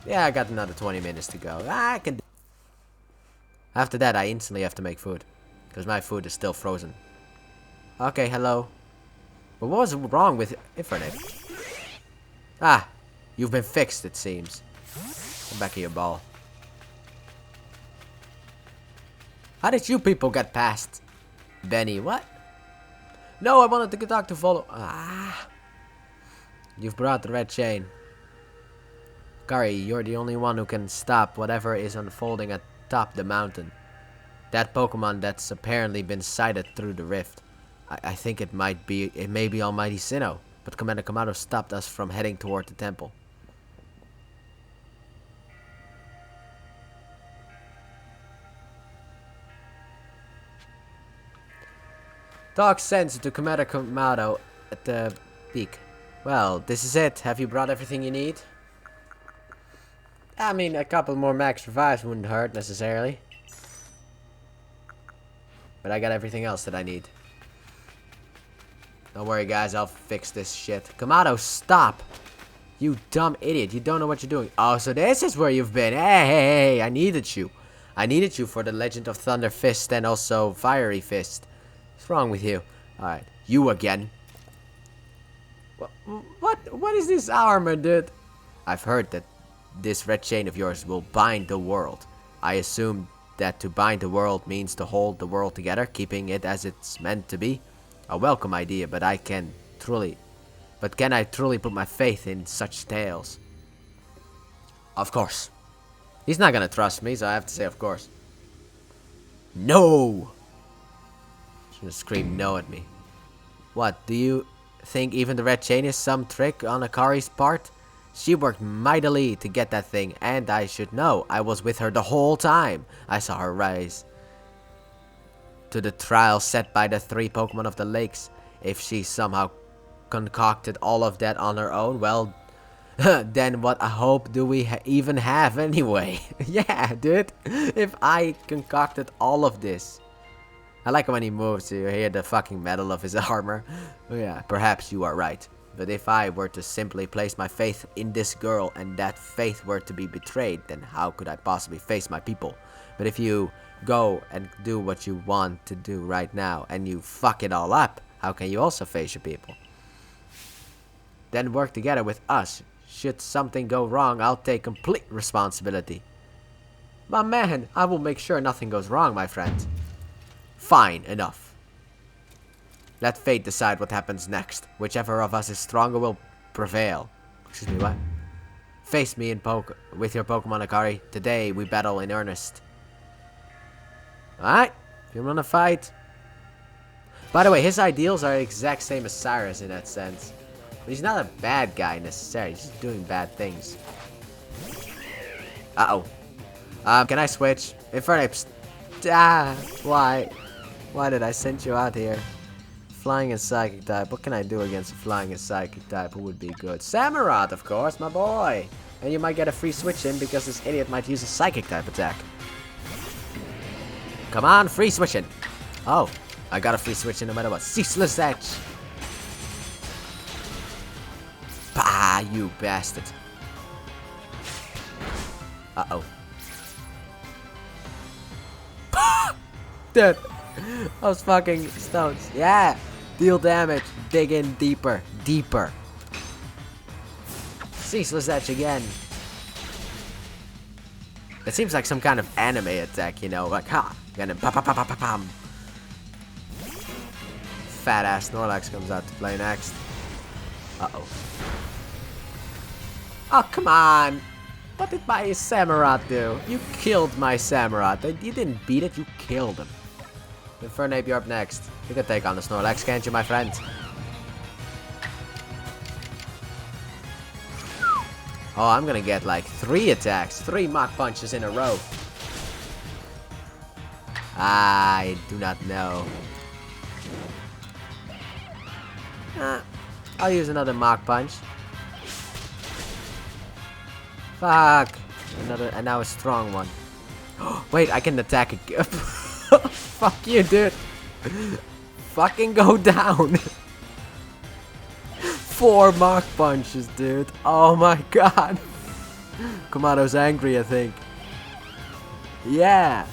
Yeah, I got another 20 minutes to go. I can. After that, I instantly have to make food. Because my food is still frozen. Okay, hello. But what was wrong with Infernape? Ah, you've been fixed, it seems. Come back here, ball. How did you people get past? Benny, what? No, I wanted the dog to follow. Ah. You've brought the red chain. Kari, you're the only one who can stop whatever is unfolding atop the mountain. That Pokemon that's apparently been sighted through the rift. I think it may be Almighty Sinnoh, but Commander Kamado stopped us from heading toward the temple. Dog sends to Commander Kamado at the peak. Well, this is it. Have you brought everything you need? I mean, a couple more max revives wouldn't hurt necessarily. But I got everything else that I need. Don't worry, guys. I'll fix this shit. Kamado, stop! You dumb idiot. You don't know what you're doing. Oh, so this is where you've been. Hey, I needed you. I needed you for the Legend of Thunder Fist and also Fiery Fist. What's wrong with you? Alright. You again. What is this armor, dude? I've heard that this red chain of yours will bind the world. I assume that to bind the world means to hold the world together, keeping it as it's meant to be. A welcome idea, but can I truly put my faith in such tales? Of course. He's not gonna trust me, so I have to say of course. No! She's gonna scream no at me. What, do you think even the red chain is some trick on Akari's part? She worked mightily to get that thing, and I should know. I was with her the whole time. I saw her rise to the trial set by the 3 Pokemon of the lakes. If she somehow concocted all of that on her own, well, then what hope do we even have anyway? Yeah, dude. If I concocted all of this. I like when he moves, you hear the fucking metal of his armor. Yeah, perhaps you are right. But if I were to simply place my faith in this girl and that faith were to be betrayed, then how could I possibly face my people? But if you go and do what you want to do right now and you fuck it all up, how can you also face your people? Then work together with us. Should something go wrong, I'll take complete responsibility. My man, I will make sure nothing goes wrong, my friend. Fine, enough. Let fate decide what happens next. Whichever of us is stronger will prevail. Excuse me, what? Face me with your Pokemon, Akari. Today we battle in earnest. Alright, if you wanna fight. By the way, his ideals are the exact same as Cyrus in that sense. But he's not a bad guy necessarily. He's just doing bad things. Uh-oh. Can I switch? Infernape. Why? Why did I send you out here? Flying and Psychic type. What can I do against a Flying and Psychic type? Who would be good? Samurott, of course, my boy. And you might get a free switch in because this idiot might use a Psychic type attack. Come on, free switch in. Oh, I got a free switch in no matter what. Ceaseless Edge. Bah, you bastard. Uh-oh. Dude, those fucking stones. Yeah. Deal damage. Dig in deeper. Deeper. Ceaseless Edge again. It seems like some kind of anime attack, you know, like ha, and then pa pa pa pa pa pam. Fat ass Snorlax comes out to play next. Uh-oh. Oh, come on. What did my Samurott do? You killed my Samurott. You didn't beat it, you killed him. Infernape, you're up next. You can take on the Snorlax, can't you, my friend? Oh, I'm gonna get like 3 attacks. 3 Mach Punches in a row. I do not know. I'll use another Mach Punch. Fuck. And now a strong one. Wait, I can attack again. Fuck you, dude. Fucking go down. 4 Mach Punches, dude. Oh my god. Kamado's angry, I think. Yeah.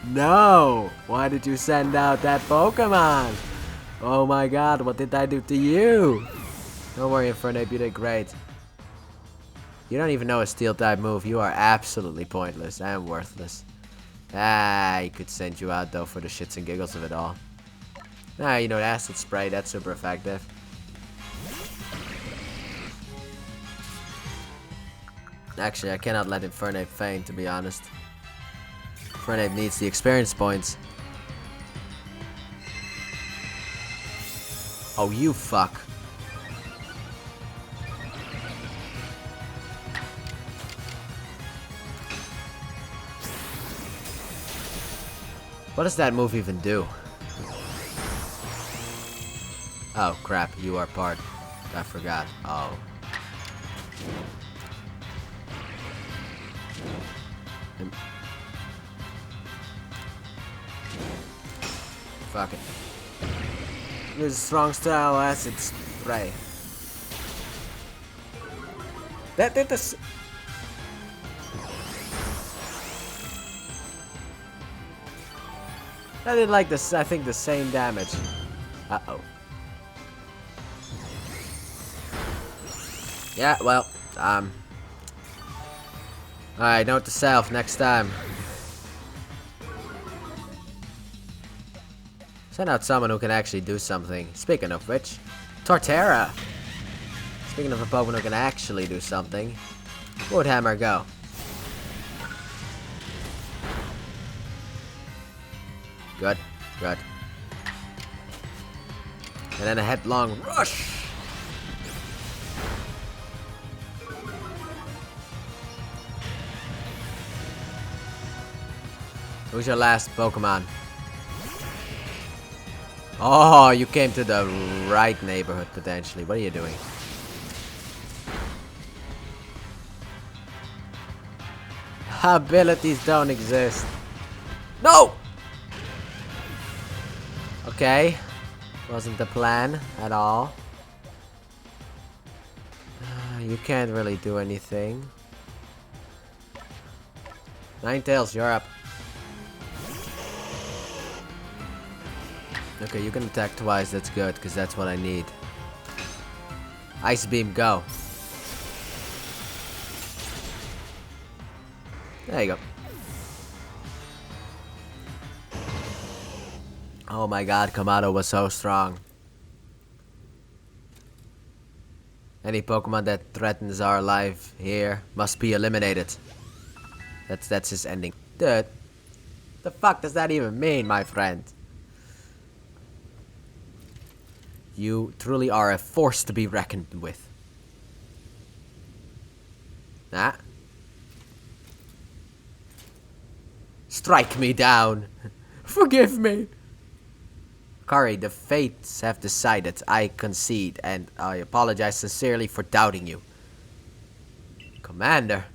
No. Why did you send out that Pokemon? Oh my god, what did I do to you? Don't worry, Infernape, you did great. You don't even know a steel type move. You are absolutely pointless and worthless. I could send you out though for the shits and giggles of it all. You know, acid spray, that's super effective. Actually, I cannot let Infernape faint, to be honest. Infernape needs the experience points. Oh, you fuck. What does that move even do? Oh crap, you are part. I forgot. Oh. Fuck it. Use strong style acid spray. That did this. That did like this, I think, the same damage. Uh-oh. Yeah, well, alright, note to self, next time. Send out someone who can actually do something. Speaking of which, Torterra! Speaking of a Pokemon who can actually do something, Woodhammer, go. Good, good. And then a headlong rush! Who's your last Pokemon? Oh, you came to the right neighborhood, potentially. What are you doing? Abilities don't exist. No! Okay. Wasn't the plan at all. You can't really do anything. Ninetales, you're up. Okay, you can attack twice, that's good, because that's what I need. Ice Beam, go. There you go. Oh my god, Kamado was so strong. Any Pokemon that threatens our life here must be eliminated. That's his ending. Dude, the fuck does that even mean, my friend? You truly are a force to be reckoned with. Nah. Strike me down. Forgive me. Kari, the fates have decided. I concede, and I apologize sincerely for doubting you. Commander.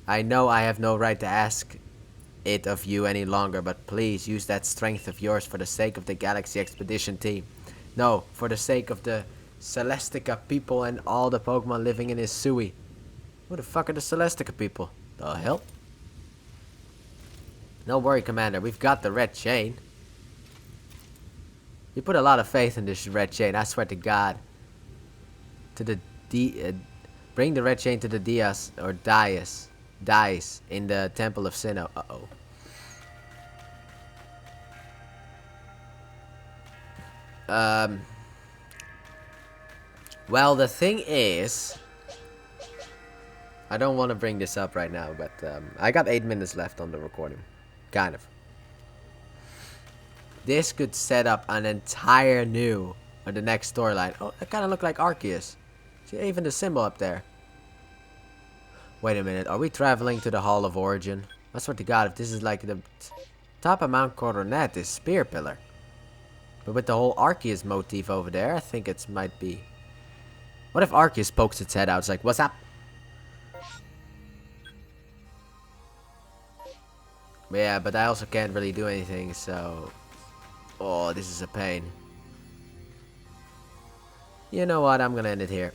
I know I have no right to ask it of you any longer, but please use that strength of yours for the sake of the Galaxy Expedition team. No, for the sake of the Celestica people and all the Pokemon living in Isui. Who the fuck are the Celestica people? The hell? Don't worry, Commander, we've got the red chain. You put a lot of faith in this red chain, I swear to God. To the bring the red chain to the Dias or Dias in the Temple of Sinnoh. Uh-oh. Well, the thing is, I don't want to bring this up right now, but I got 8 minutes left on the recording. Kind of. This could set up an entire new, or the next storyline. Oh, that kind of look like Arceus. See, even the symbol up there. Wait a minute, are we traveling to the Hall of Origin? I swear to God, if this is like the top of Mount Coronet is Spear Pillar. But with the whole Arceus motif over there, I think it might be. What if Arceus pokes its head out? It's like, what's up? Yeah, but I also can't really do anything, so... Oh, this is a pain. You know what? I'm gonna end it here.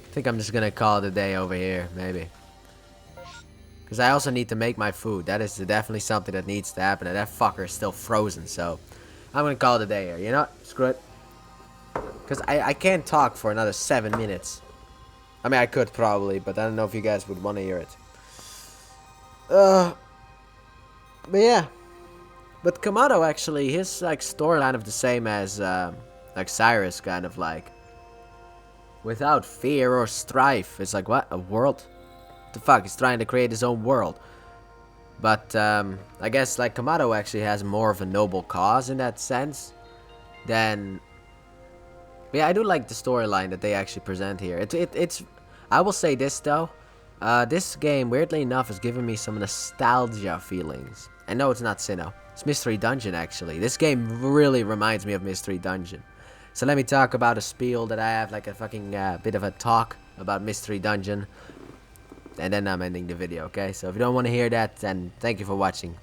I think I'm just gonna call it a day over here, maybe. Because I also need to make my food. That is definitely something that needs to happen. And that fucker is still frozen, so I'm gonna call it a day here. You know what? Screw it. Because I can't talk for another 7 minutes. I mean, I could probably, but I don't know if you guys would want to hear it. But yeah. But Kamado actually, his like storyline of the same as like Cyrus, kind of like without fear or strife. It's like, what? A world? What the fuck? He's trying to create his own world. But I guess like Kamado actually has more of a noble cause in that sense than. But yeah, I do like the storyline that they actually present here. It's. I will say this though. This game, weirdly enough, is giving me some nostalgia feelings. And no, it's not Sinnoh. It's Mystery Dungeon, actually. This game really reminds me of Mystery Dungeon. So let me talk about a spiel that I have, like a fucking bit of a talk about Mystery Dungeon. And then I'm ending the video, okay? So if you don't want to hear that, then thank you for watching.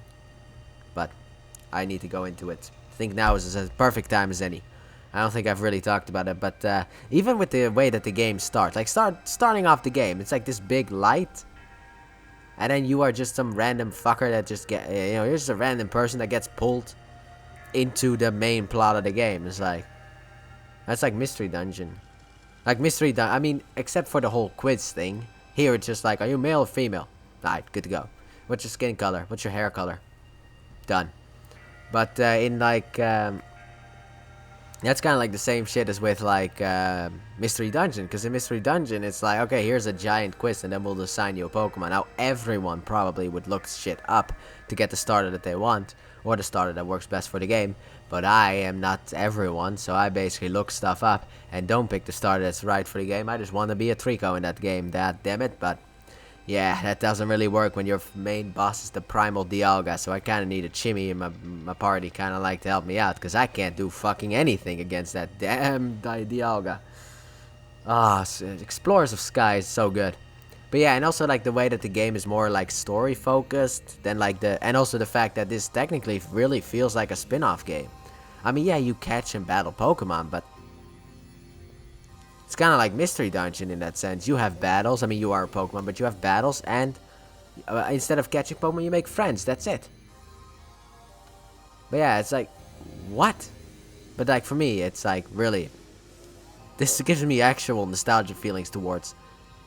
But I need to go into it. I think now is as perfect time as any. I don't think I've really talked about it, but even with the way that the game starts, like starting off the game, it's like this big light, and then you are just some random fucker that just you're just a random person that gets pulled into the main plot of the game. It's like, that's like Mystery Dungeon, like I mean, except for the whole quiz thing. Here it's just like, are you male or female? Alright, good to go. What's your skin color? What's your hair color? Done. But in like that's kind of like the same shit as with like Mystery Dungeon, because in Mystery Dungeon it's like, okay, here's a giant quiz and then we'll assign you a Pokemon. Now everyone probably would look shit up to get the starter that they want, or the starter that works best for the game, but I am not everyone, so I basically look stuff up and don't pick the starter that's right for the game. I just want to be a Trico in that game, that damn it. But yeah, that doesn't really work when your main boss is the Primal Dialga, so I kind of need a Chimmy in my party, kind of like to help me out, because I can't do fucking anything against that damn Dialga. Ah, Explorers of Sky is so good. But yeah, and also like the way that the game is more like story focused than like and also the fact that this technically really feels like a spin-off game. I mean, yeah, you catch and battle Pokemon, but it's kind of like Mystery Dungeon in that sense. You have battles. I mean, you are a Pokemon, but you have battles, and instead of catching Pokemon, you make friends. That's it. But yeah, it's like, what? But like for me, it's like, really, this gives me actual nostalgia feelings towards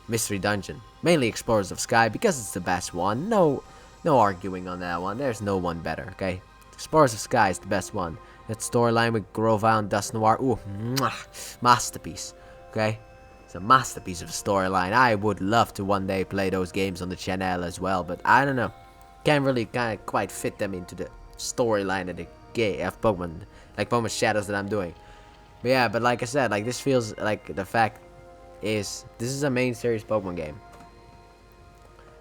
Mystery Dungeon. Mainly Explorers of Sky, because it's the best one. No arguing on that one. There's no one better, okay? Explorers of Sky is the best one. That storyline with Grovyle and Dust Noir, ooh, mwah, masterpiece. Okay, it's a masterpiece of a storyline. I would love to one day play those games on the channel as well, but I don't know. Can't really kind of quite fit them into the storyline of the game of Pokemon, like Pokemon Shadows that I'm doing. But yeah, but like I said, like this feels like the fact is this is a main series Pokemon game,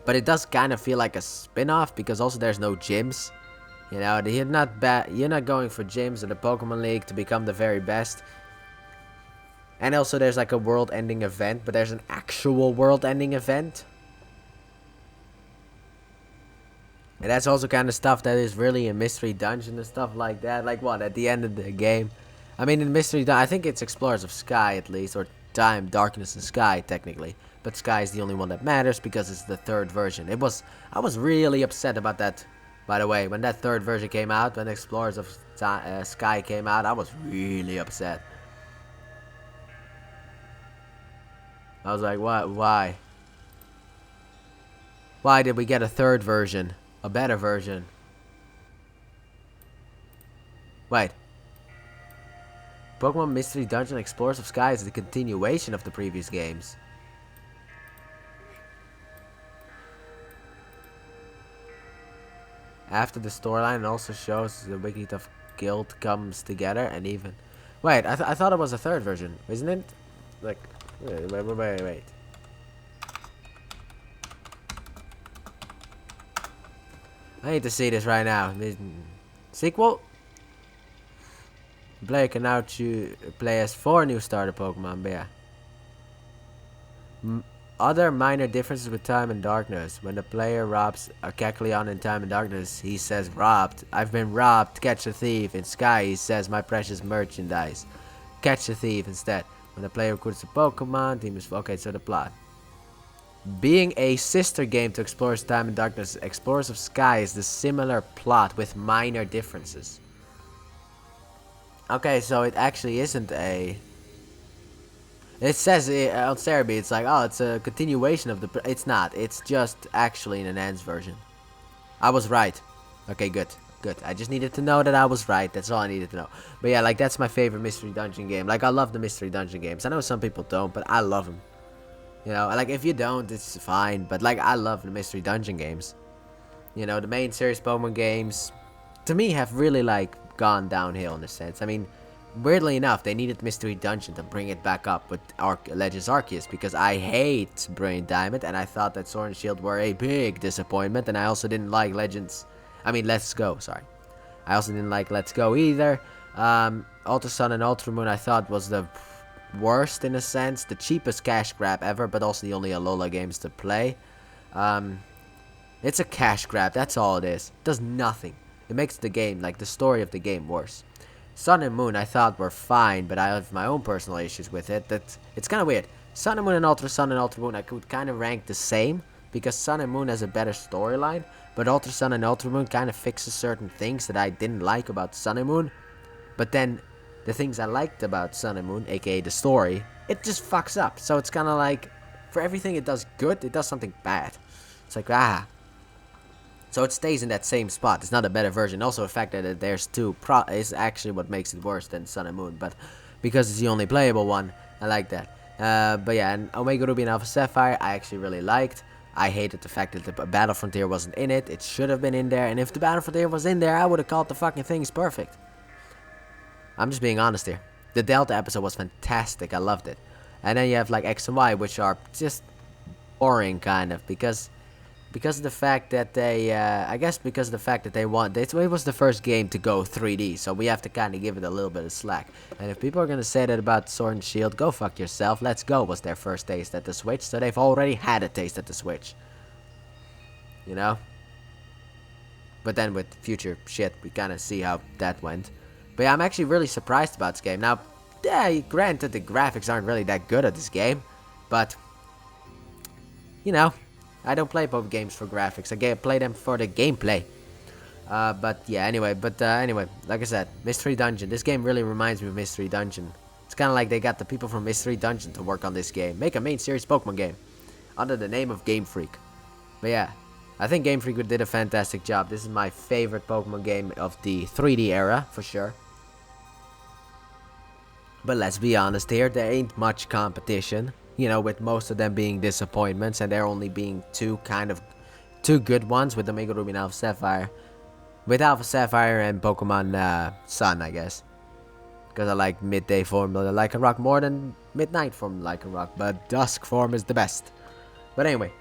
but it does kind of feel like a spin-off because also there's no gyms. You know, you're not going for gyms in the Pokemon League to become the very best. And also there's like a world-ending event, but there's an actual world-ending event. And that's also kind of stuff that is really in Mystery Dungeon and stuff like that. Like what, at the end of the game? I mean, in Mystery Dungeon, I think it's Explorers of Sky at least, or Time, Darkness, and Sky technically. But Sky is the only one that matters because it's the third version. I was really upset about that, by the way. When that third version came out, when Explorers of Sky came out, I was really upset. I was like, what? Why? Why did we get a third version? A better version? Wait. Pokemon Mystery Dungeon Explorers of Sky is the continuation of the previous games. After the storyline, it also shows the Wicked of Guild comes together and even... Wait, I thought it was a third version, isn't it? Like... Wait. I need to see this right now. Sequel? The player can now play as 4 new starter Pokemon, but yeah. Other minor differences with Time and Darkness. When the player robs a Kecleon in Time and Darkness, he says, robbed. I've been robbed. Catch a thief. In Sky, he says, my precious merchandise. Catch a thief instead. When the player recruits a Pokemon, team is... Okay, so the plot. Being a sister game to Explorers Time and Darkness, Explorers of Sky is the similar plot with minor differences. Okay, so it actually isn't a... It says on Cerebi, it's like, oh, it's a continuation of the... It's not. It's just actually an enhanced version. I was right. Okay, good. Good. I just needed to know that I was right. That's all I needed to know. But yeah, like, that's my favorite Mystery Dungeon game. Like, I love the Mystery Dungeon games. I know some people don't, but I love them. You know, like, if you don't, it's fine. But, like, I love the Mystery Dungeon games. You know, the main series Pokemon games, to me, have really, like, gone downhill in a sense. I mean, weirdly enough, they needed Mystery Dungeon to bring it back up with Legends Arceus, because I hate Brilliant Diamond, and I thought that Sword and Shield were a big disappointment, and I also didn't like Let's Go, sorry. I also didn't like Let's Go either. Ultra Sun and Ultra Moon I thought was the worst in a sense, the cheapest cash grab ever, but also the only Alola games to play. It's a cash grab, that's all it is. It does nothing. It makes the game, like the story of the game, worse. Sun and Moon I thought were fine, but I have my own personal issues with it. It's kind of weird. Sun and Moon and Ultra Sun and Ultra Moon I could kind of rank the same, because Sun and Moon has a better storyline, but Ultra Sun and Ultra Moon kind of fixes certain things that I didn't like about Sun and Moon. But then, the things I liked about Sun and Moon, aka the story, it just fucks up. So it's kind of like, for everything it does good, it does something bad. It's like, So it stays in that same spot. It's not a better version. Also, the fact that there's two is actually what makes it worse than Sun and Moon. But because it's the only playable one, I like that. But yeah, and Omega Ruby and Alpha Sapphire, I actually really liked. I hated the fact that the Battle Frontier wasn't in it. It should have been in there. And if the Battle Frontier was in there, I would have called the fucking things perfect. I'm just being honest here. The Delta episode was fantastic. I loved it. And then you have like X and Y, which are just boring kind of, because of the fact that they, I guess because of the fact that they it was the first game to go 3D, so we have to kind of give it a little bit of slack. And if people are going to say that about Sword and Shield, go fuck yourself. Let's Go was their first taste at the Switch, so they've already had a taste at the Switch. You know? But then with future shit, we kind of see how that went. But yeah, I'm actually really surprised about this game. Now, yeah, granted the graphics aren't really that good at this game, but, you know, I don't play Pokemon games for graphics. I play them for the gameplay. But yeah, anyway, like I said, Mystery Dungeon. This game really reminds me of Mystery Dungeon. It's kind of like they got the people from Mystery Dungeon to work on this game. Make a main series Pokemon game under the name of Gamefreak. But yeah, I think Gamefreak did a fantastic job. This is my favorite Pokemon game of the 3D era, for sure. But let's be honest here, there ain't much competition. You know, with most of them being disappointments, and there only being two good ones with Omega Ruby and Alpha Sapphire. With Alpha Sapphire and Pokemon Sun, I guess. Because I like midday form of Lycanroc more than midnight form of Lycanroc, but dusk form is the best. But anyway,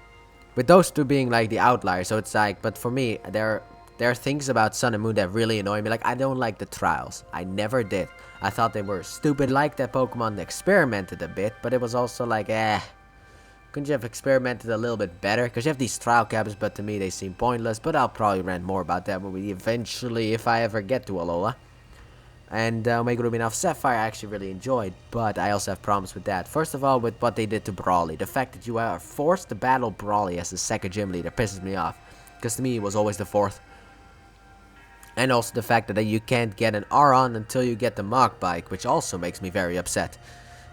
with those two being like the outliers, so it's like, but for me, there are things about Sun and Moon that really annoy me. Like, I don't like the trials. I never did. I thought they were stupid. Like that Pokemon experimented a bit, but it was also like, couldn't you have experimented a little bit better? Because you have these trial cabins, but to me they seem pointless. But I'll probably rant more about that when we eventually, if I ever get to Alola. And Omega Ruby and Alpha Sapphire I actually really enjoyed, but I also have problems with that. First of all, with what they did to Brawly. The fact that you are forced to battle Brawly as the second gym leader pisses me off. Because to me it was always the fourth. And also the fact that you can't get an R-on until you get the Mach Bike, which also makes me very upset.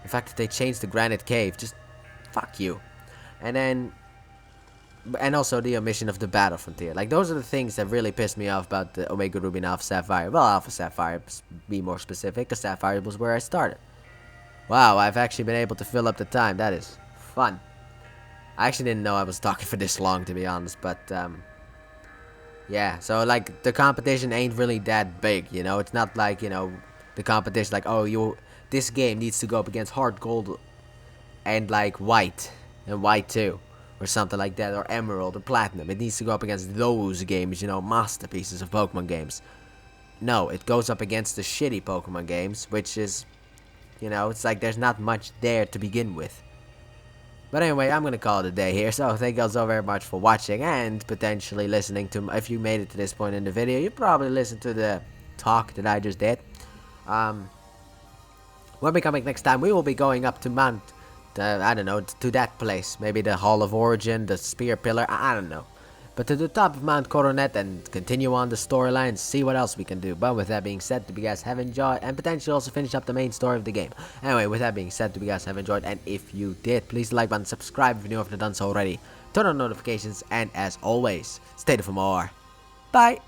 The fact that they changed the Granite Cave, just fuck you. And also the omission of the Battle Frontier. Like, those are the things that really pissed me off about the Omega Ruby and Alpha Sapphire. Well, Alpha Sapphire, be more specific, because Sapphire was where I started. Wow, I've actually been able to fill up the time. That is fun. I actually didn't know I was talking for this long, to be honest, but, yeah, so, like, the competition ain't really that big, you know? It's not like, you know, the competition, like, oh, this game needs to go up against Heart Gold and, like, White, and White 2, or something like that, or Emerald, or Platinum. It needs to go up against those games, you know, masterpieces of Pokemon games. No, it goes up against the shitty Pokemon games, which is, you know, it's like there's not much there to begin with. But anyway, I'm gonna call it a day here, so thank you all so very much for watching and potentially listening to, if you made it to this point in the video, you probably listened to the talk that I just did. When we come back next time, we will be going up to Mount, I don't know, to that place. Maybe the Hall of Origin, the Spear Pillar, I don't know. But to the top of Mount Coronet and continue on the storyline, see what else we can do. But with that being said, hope you guys have enjoyed and potentially also finish up the main story of the game. Anyway, with that being said, hope you guys have enjoyed, and if you did, please like button, subscribe if you haven't done so already, turn on notifications, and as always, stay tuned for more. Bye!